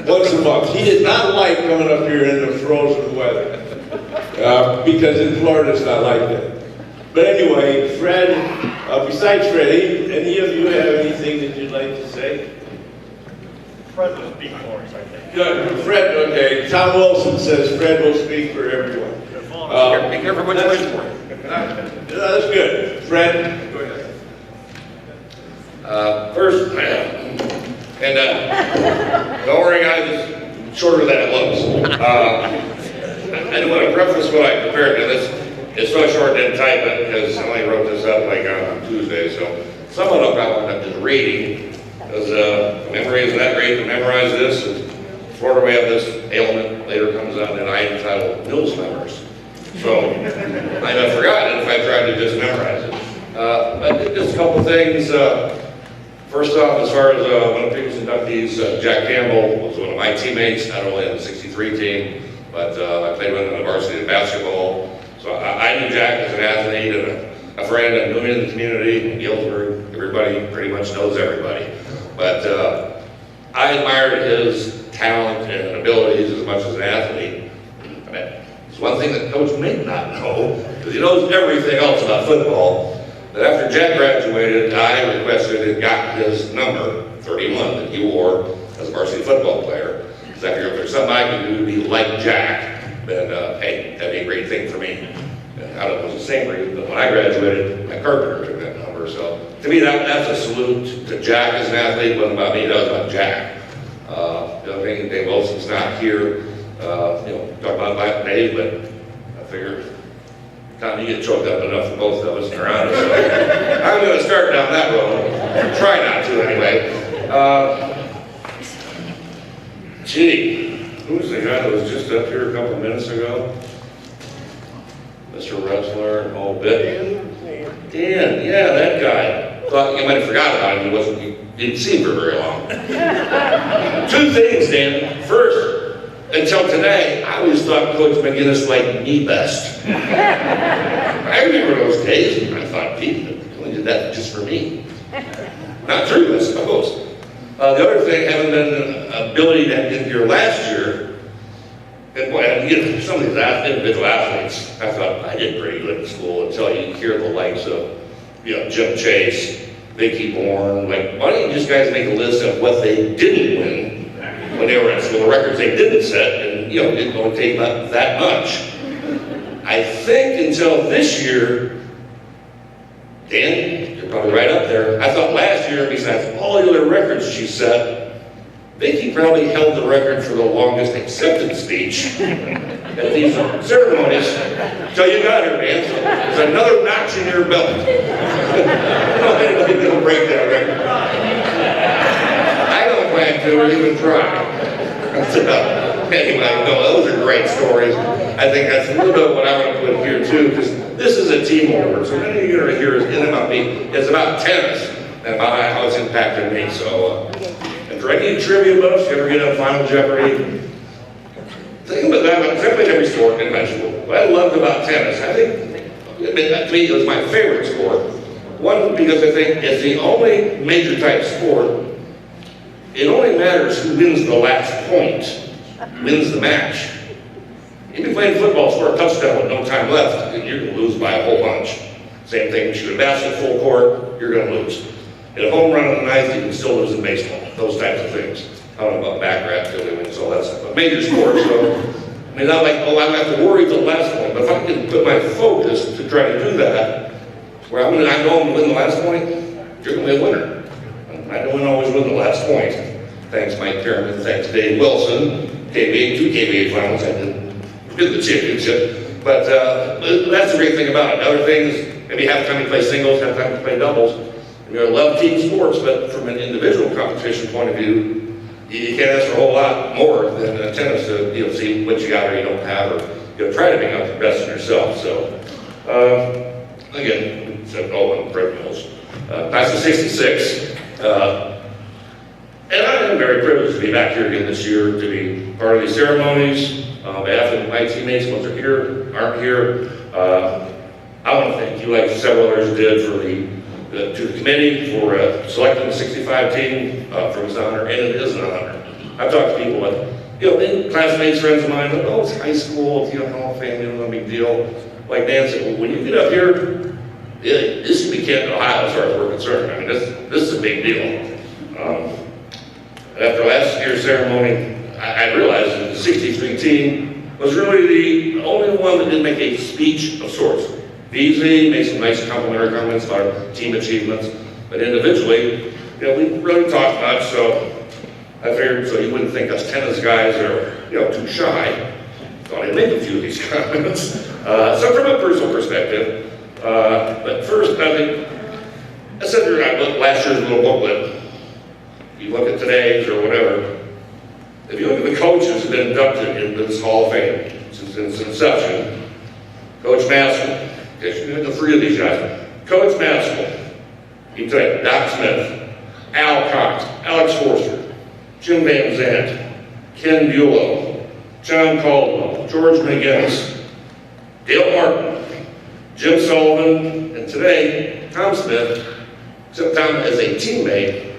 once a month. He did not like coming up here in the frozen weather because in Florida it's not like that. But anyway, Fred, besides Fred, any of you have anything that you'd like to say? Fred will speak for us, I think. Good. Fred, okay. Tom Wilson says Fred will speak for everyone. Be careful what you wish for. That's good. Fred, go ahead. First, and don't worry guys, it's shorter than it looks. I do want to preface what I prepared, and it's so short I didn't type it because I only wrote this up like on Tuesday, so some of it I'll end up just reading, because memory isn't that great to memorize this. In Florida we have this ailment, later comes out an item titled Alzheimer's. So I might have forgotten if I tried to just memorize it. But just a couple things. First off, as far as one of the previous inductees, Jack Campbell was one of my teammates, not only on the '63 team, but I played with him in the varsity in basketball. So I knew Jack as an athlete and a friend. I knew him in the community, in Galesburg. Everybody pretty much knows everybody. But I admired his talent and abilities as much as an athlete. It's one thing that Coach may not know, because he knows everything else about football. But after Jack graduated, I requested and got his number, 31, that he wore as a varsity football player. Because I figured if there's something I can do to be like Jack, then hey, that'd be a great thing for me. And I don't know if it was the same reason, but when I graduated, my carpenter took that number. So to me, that's a salute to Jack as an athlete. It wasn't about me, it was about Jack. The other thing, Dave Wilson's not here. Talk about Dave, but I figured Tom, you get choked up enough for both of us and around us. So I'm going to start down that road. Try not to, anyway. Who's the guy that was just up here a couple minutes ago? Mr. Wrestler, old bit. Dan, yeah, that guy. Thought you might have forgot about him. He didn't see him for very long. Two things, Dan. First, until today, I always thought Coach McGinnis liked me best. I remember those days, and I thought, Pete, he only did that just for me. Not true, I suppose. The other thing, having the ability to get here last year, and boy, some of these individual athletes, I thought I did pretty good in school until you hear the likes of, Jim Chase, Vicki Bourne. Like, why don't you just guys make a list of what they didn't win when they were in school, the records they didn't set, and didn't only take that much. I think until this year, Dan, you're probably right up there. I thought last year, besides all the other records she set, Vicki probably held the record for the longest acceptance speech at these ceremonies. So you got her, man. So there's another notch in your belt. I don't think anybody's going to break that record. I don't plan to or even try. Anyway, those are great stories. I think that's a little bit of what I want to put here too, because this is a team award. So many of you are here isn't about me. It's about tennis and about how it's impacted me. So, and for any trivia buffs, you ever get on Final Jeopardy? Think about that. I played every sport in high school. What I loved about tennis, I think, to me, it was my favorite sport. One, because I think it's the only major type sport. It only matters who wins the last point, wins the match. You can play football, score a touchdown with no time left, and you're going to lose by a whole bunch. Same thing, shoot a basket full court, you're going to lose. Hit a home run on the ninth, you can still lose in baseball. Those types of things. I don't know about back rap, and all that stuff. But major sports, so, not like, I don't have to worry till the last point. But if I can put my focus to try to do that, where I know I'm going to win the last point, you're going to be a winner. I don't always win the last point. Thanks, Mike Kerrigan. Thanks, Dave Wilson. KBA, 2 KBA finals. I did the championship. But that's the great thing about it. Other things, maybe half the time you play singles, half the time you play doubles. And I love team sports, but from an individual competition point of view, you can't ask for a whole lot more than tennis to see what you got or you don't have, or try to bring out the best in yourself. So, again, said Nolan Brett Mills. Class of '66. And I am very privileged to be back here again this year to be part of these ceremonies. On behalf of my teammates, ones that are here, aren't here, I want to thank you, like several others did, for to the committee for selecting the '65 team. For it's an honor, and it is an honor I've talked to people with, classmates, friends of mine, oh, it's high school, Hall of Fame, no big deal. Like Dan said, well, when you get up here, this should be Canton, Ohio, as far as we're concerned. I mean, this is a big deal. After last year's ceremony, I realized that the 63 team was really the only one that didn't make a speech of sorts. VZ made some nice complimentary comments about our team achievements, but individually, we really talked much, so I figured, so you wouldn't think us tennis guys are, too shy. Thought I'd make a few of these comments. So from a personal perspective, but first, I said I looked last year's little booklet. You look at today's or whatever. If you look at the coaches who've been inducted into this Hall of Fame since its inception, Coach Maskell, the three of these guys. Coach Maskell, you take Doc Smith, Al Cox, Alex Forster, Jim Van Zandt, Ken Buelow, John Caldwell, George McGinnis, Dale Martin, Jim Sullivan, and today, Tom Smith, except Tom as a teammate.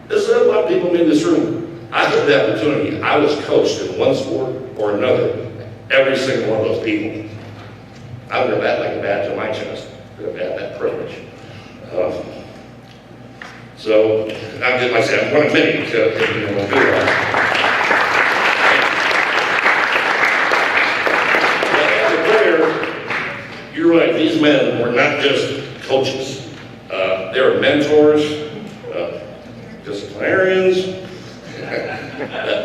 There's a lot of people in this room. I had the opportunity. I was coached in one sport or another. Every single one of those people. I'm going to bat like a badge on my chest. I'm going to have that privilege. So, like I said, I'm one of many to do that. As a player, you're right. These men were not just coaches. They were mentors, disciplinarians,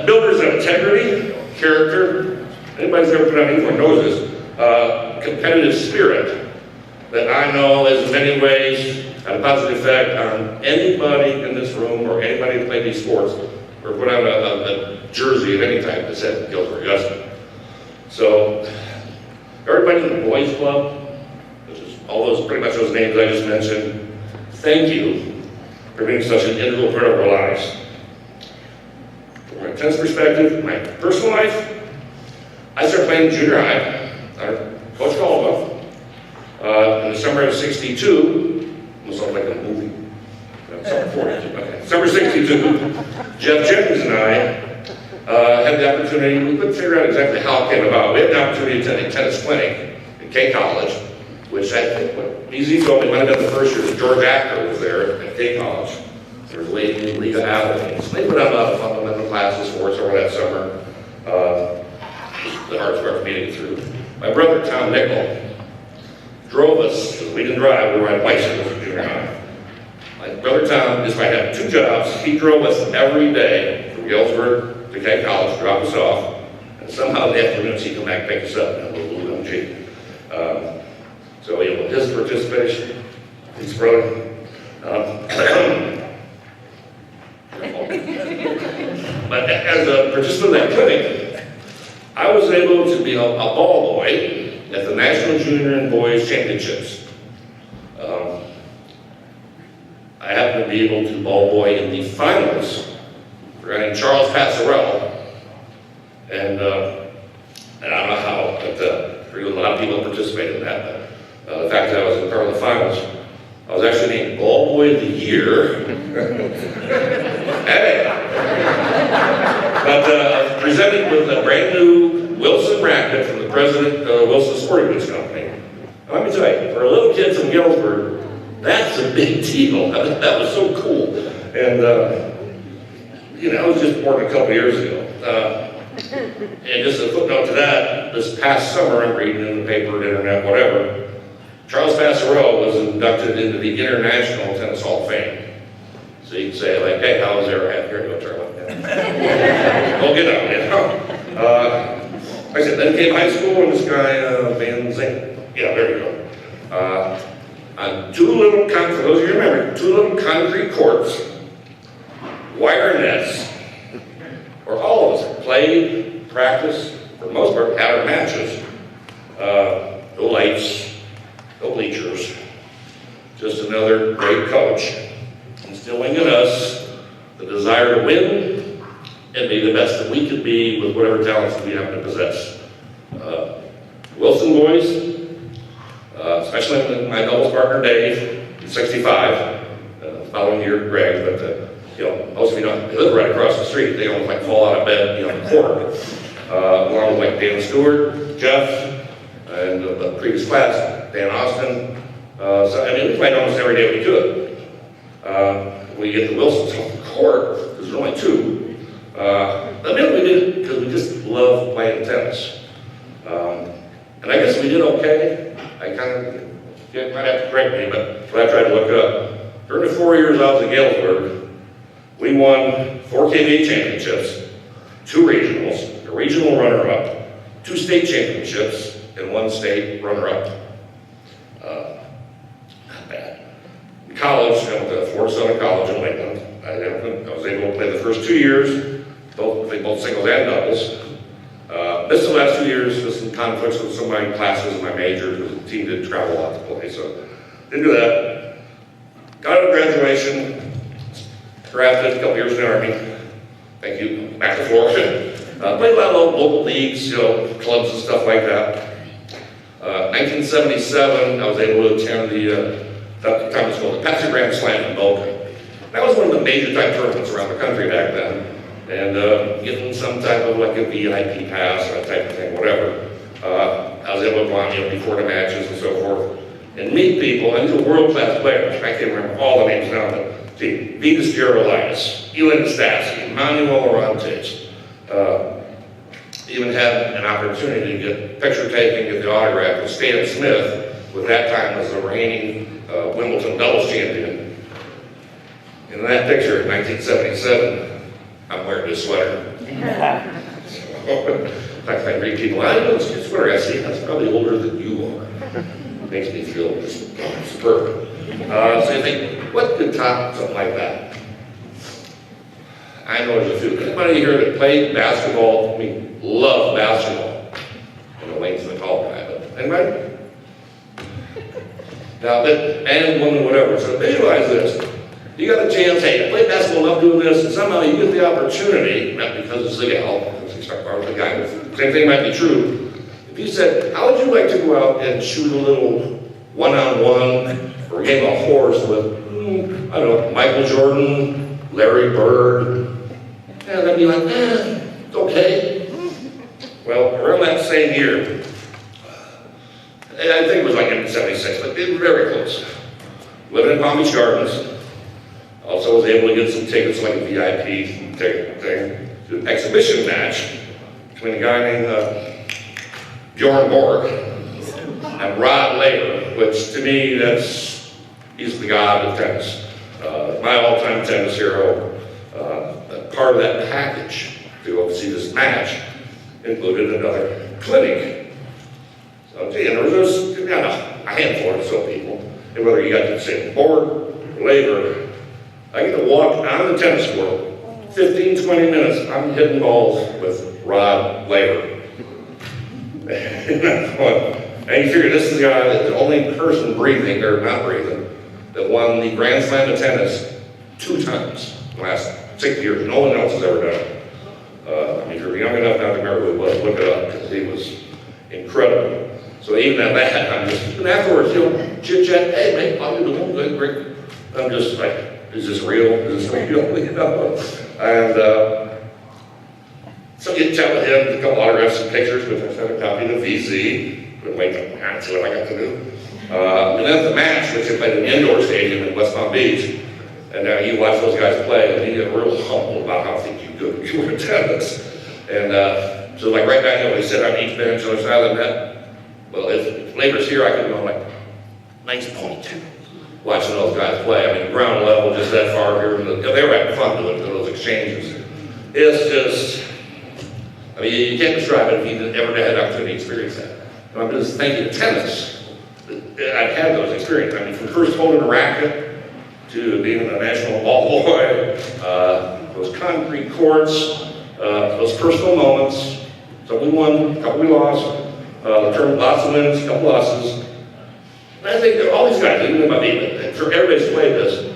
builders of integrity, character. Anybody's ever put on uniform knows this. Competitive spirit that I know has in many ways had a positive effect on anybody in this room or anybody that played these sports or put on a jersey of any type that said Guilford Augusta. So everybody in the boys club, which is all those pretty much those names I just mentioned, thank you for being such an integral part of our lives. From my tennis perspective, my personal life, I started playing junior high under Coach Caldwell. In the summer of '62, almost like a movie. Summer 42, okay. Summer '62, Jeff Jennings and I had the opportunity, we couldn't figure out exactly how it came about. We had the opportunity to attend a tennis clinic at K College, which I think, what BZ told me might have been the first year that George Acker was there at K College. There was a lady named Lita Athens. They put on a lot of fundamental classes for us over that summer. The hardest part for me to get through. My brother, Tom Nickel, drove us, because we didn't drive, we were on bicycles in junior high. My brother Tom, despite having two jobs, he drove us every day from Galesburg to K College, drop us off, and somehow in the afternoons he'd come back and pick us up in a little UMG. So his participation, his brother. But as a participant in that clinic, I was able to be a ball boy at the National Junior and Boys Championships. I happened to be able to ball boy in the finals regarding Charles Passarella. And I don't know how, but a lot of people participated in that. But the fact that I was in part of the finals, I was actually named Ball Boy of the Year. Hey! But presented with a brand new Wilson racket from the president of Wilson Sporting Goods Company. Let me tell you, for a little kid from Galesburg, that's a big deal. That was so cool. And, I was just born a couple years ago. And just a footnote to that, this past summer, I'm reading in the paper, internet, whatever, Charles Passarella was inducted into the International Tennis Hall of Fame. So you can say, like, hey, how was there? Here you go, Charlie. Well, get out, Like I said, then came high school, and this guy, Van Zandt. Yeah, there you go. On for those of you who remember, two little concrete courts, wire nets, where all of us played, practiced, for the most part, had our matches. No lights, no bleachers, just another great coach, instilling in us the desire to win and be the best that we could be with whatever talents we happen to possess. Wilson boys, especially my doubles partner Dave, 65, following year Greg, but most of you don't, they live right across the street. They almost like fall out of bed, in the court. Along with like Dan Stewart, Jeff, and the previous class, Dan Austin. So, I mean, we played almost every day we could. We get the Wilsons off the court, because there's only two. I mean, we did because we just love playing tennis. And I guess we did okay. I kind of, you might have to correct me, but when I tried to look up, during the 4 years I was at Galesburg, we won 4 KVA championships, 2 regionals, a regional runner-up, 2 state championships, and 1 state runner-up. Not bad. In college, I went to Fort Southern College in Lakeland. I was able to play the first 2 years, both singles and doubles. Missed the last 2 years, just in conflicts with some of my classes and my majors, because the team didn't travel a lot to play, so didn't do that. Got out of graduation, drafted a couple years in the Army. Thank you, back to Florida. Played a lot of local leagues, clubs and stuff like that. 1977, I was able to attend the time it was called the Patsy Grand Slam in Boca. That was one of the major type tournaments around the country back then. And getting some type of like a VIP pass, that type of thing, whatever. I was able to go on, before the matches and so forth, and meet people, and these are world-class players. I can't remember all the names now, but see, Vitas Gerolaitis, Elin Stasi, Manuel Orantes. Even had an opportunity to get picture taking, get the autograph with Stan Smith, who at that time was the reigning Wimbledon doubles champion. In that picture in 1977, I'm wearing this sweater. I read people, I know this sweater I see, that's probably older than you are. Makes me feel just superb. So you think, what could top something like that? I know there's a few. Anybody here that played basketball, I mean, love basketball? I know Lane's the tall guy, but anybody? Now, and woman, whatever. So visualize this. You got a chance, hey, play basketball, love doing this, and somehow you get the opportunity, not because it's the gal, because you start borrowing the guy, same thing might be true. If you said, how would you like to go out and shoot a little one-on-one or game of horse with, I don't know, Michael Jordan, Larry Bird, and I'd be like, it's okay. Well, around that same year, I think it was like in 76, but they were very close. Living in Palm Beach Gardens. Also was able to get some tickets, like a VIP ticket thing, to an exhibition match between a guy named Bjorn Borg and Rod Laver, which to me, he's the god of tennis. My all-time tennis hero. Part of that package to oversee this match included another clinic. So, gee, and there was a handful or so people, and whether you got to say Borg or Laver, I get to walk on the tennis court, 15, 20 minutes, I'm hitting balls with Rod Laver. And you figure this is the guy, that the only person breathing, or not breathing, that won the Grand Slam of tennis 2 times in the last 6 years. No one else has ever done it. I mean, if you're young enough now to remember who it was, look it up, because he was incredible. So even at that, I'm just, even afterwards, chit-chat, hey, mate, how you doing? Good, great. I'm just like, is this real? Is this real? And so you chat with him, a couple autographs and pictures, which I sent a copy to VZ. Couldn't wait to see what I got to do. And then the match, which I played in the indoor stadium in West Palm Beach. And now you watch those guys play, and you get real humble about how think you good you were in tennis. And so like right back there, we sit on each bench on the side of the net. Well, if Laver's here, I could go like, nice point. Watching those guys play. I mean, ground level, just that far here. They were having fun doing those exchanges. It's just, I mean, you can't describe it if you ever had an opportunity to experience that. And I'm just thinking of tennis. I've had those experiences. I mean, from first holding a racket to being a national ball boy, those concrete courts, those personal moments. So we won, a couple we lost, lots of wins, a couple losses. And I think that all these guys, even my people, for everybody's played this,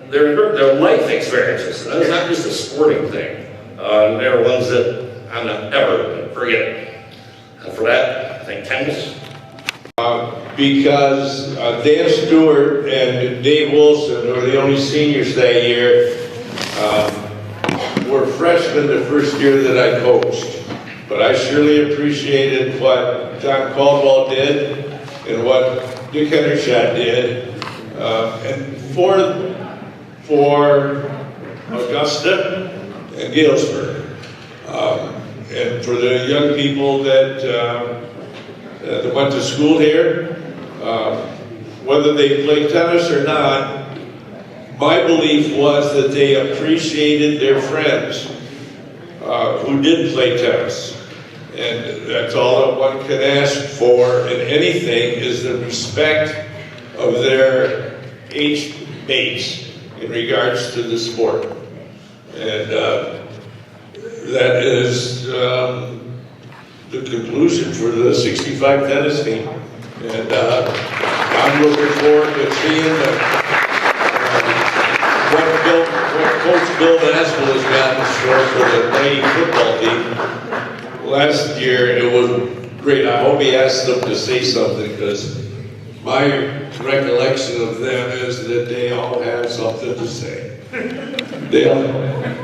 they're life experiences. And it's not just a sporting thing. They're ones that I'm not ever forget. For that, I think tennis. Because Dan Stewart and Dave Wilson were the only seniors that year. freshman the first year that I coached, but I surely appreciated what John Caldwell did and what Dick Hendershot did, and for Augusta and Galesburg, and for the young people that went to school here, whether they played tennis or not. My belief was that they appreciated their friends who did play tennis. And that's all that one can ask for in anything is the respect of their age mates in regards to the sport. And that is the conclusion for the 65 tennis team. And I'm looking forward to seeing what Coach Bill Maskell has got in store for the lady football team. Last year, it was great. I hope he asked them to say something, because my recollection of them is that they all had something to say. They all.